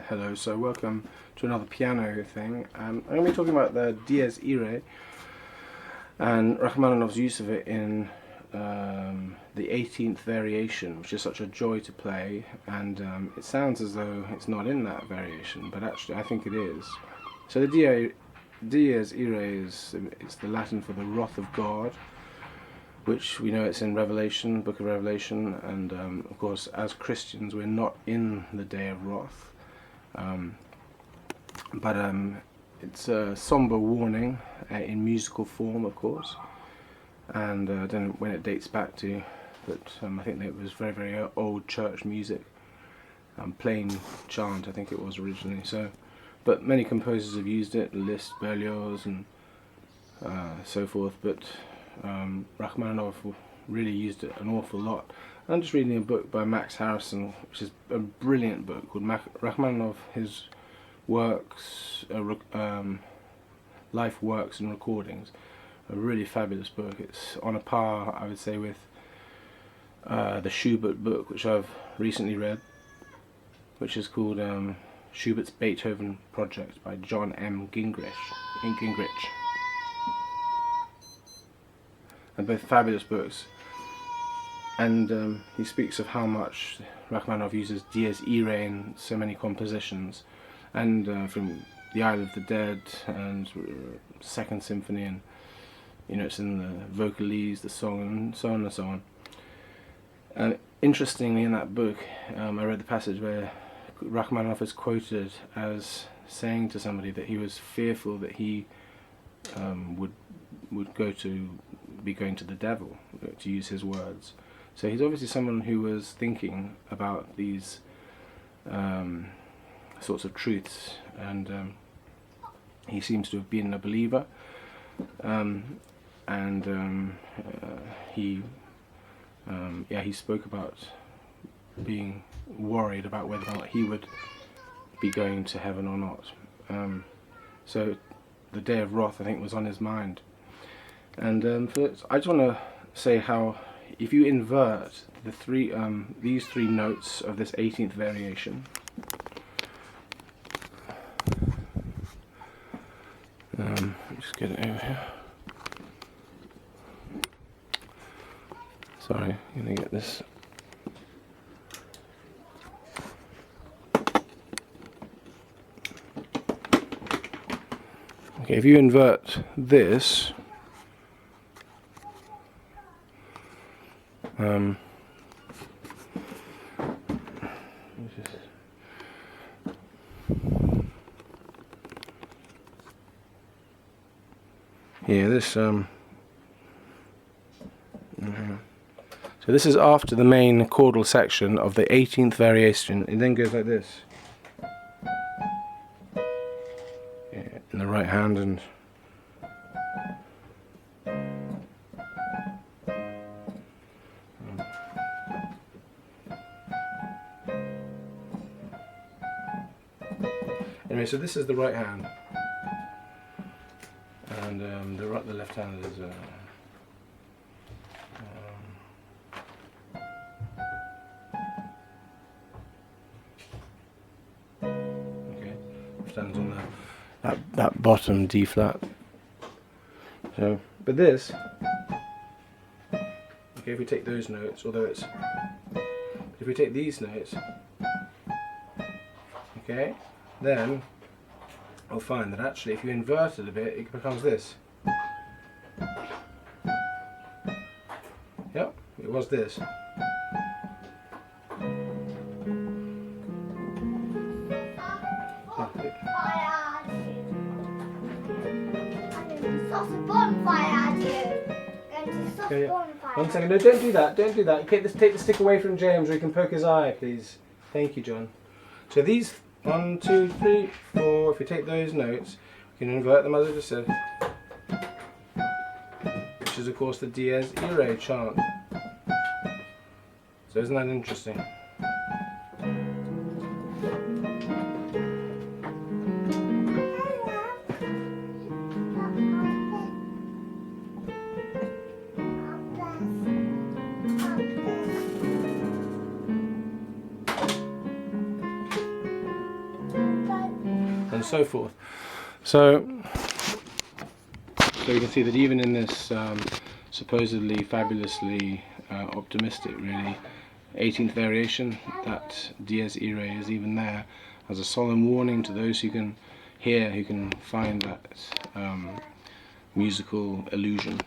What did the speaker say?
Hello, so welcome to another piano thing. I'm going to be talking about the Dies Irae and Rachmaninov's use of it in the 18th variation, which is such a joy to play, and it sounds as though it's not in that variation, but actually I think it is. So the Dies Irae it's the Latin for the wrath of God, which we know it's in Revelation, Book of Revelation, and of course as Christians we're not in the day of wrath, but it's a somber warning in musical form, of course, and I don't know when it dates back to, but I think that it was very, very old church music, plain chant I think it was originally. So, but many composers have used it, Liszt, Berlioz, and so forth, but Rachmaninov really used it an awful lot. I'm just reading a book by Max Harrison, which is a brilliant book called Rachmaninov, his works, life works and recordings. A really fabulous book. It's on a par, I would say, with the Schubert book, which I've recently read, which is called Schubert's Beethoven Project by John M. Gingrich. And both fabulous books, and he speaks of how much Rachmaninoff uses Dies Irae in so many compositions, and from the Isle of the Dead and Second Symphony, and it's in the vocalese, the song, and so on and so on. And interestingly, in that book, I read the passage where Rachmaninoff is quoted as saying to somebody that he was fearful that he would be going to the devil, to use his words. So he's obviously someone who was thinking about these sorts of truths, and he seems to have been a believer, he spoke about being worried about whether or not he would be going to heaven or not. So the day of wrath, I think, was on his mind. And I just want to say how, if you invert these three notes of this 18th variation, just get it over here. Sorry, I'm going to get this. Okay, if you invert this, so this is after the main chordal section of the 18th variation. It then goes like this. In the right hand, and anyway, so this is the right hand, and the left hand is okay. Left hand's on that bottom D flat. So, but this, okay, if we take those notes, if we take these notes, okay, then I'll find that actually if you invert it a bit, it becomes this. Yep, it was this. Okay, one second. No, don't do that. Don't do that. Take the stick away from James, or he can poke his eye, please. Thank you, John. So these 1, 2, 3, 4. If we take those notes, we can invert them, as I just said, which is of course the Dies Irae chant. So isn't that interesting? so forth. So you can see that even in this supposedly fabulously optimistic, really, 18th variation, that dies irae is even there as a solemn warning to those who can hear, who can find that musical illusion.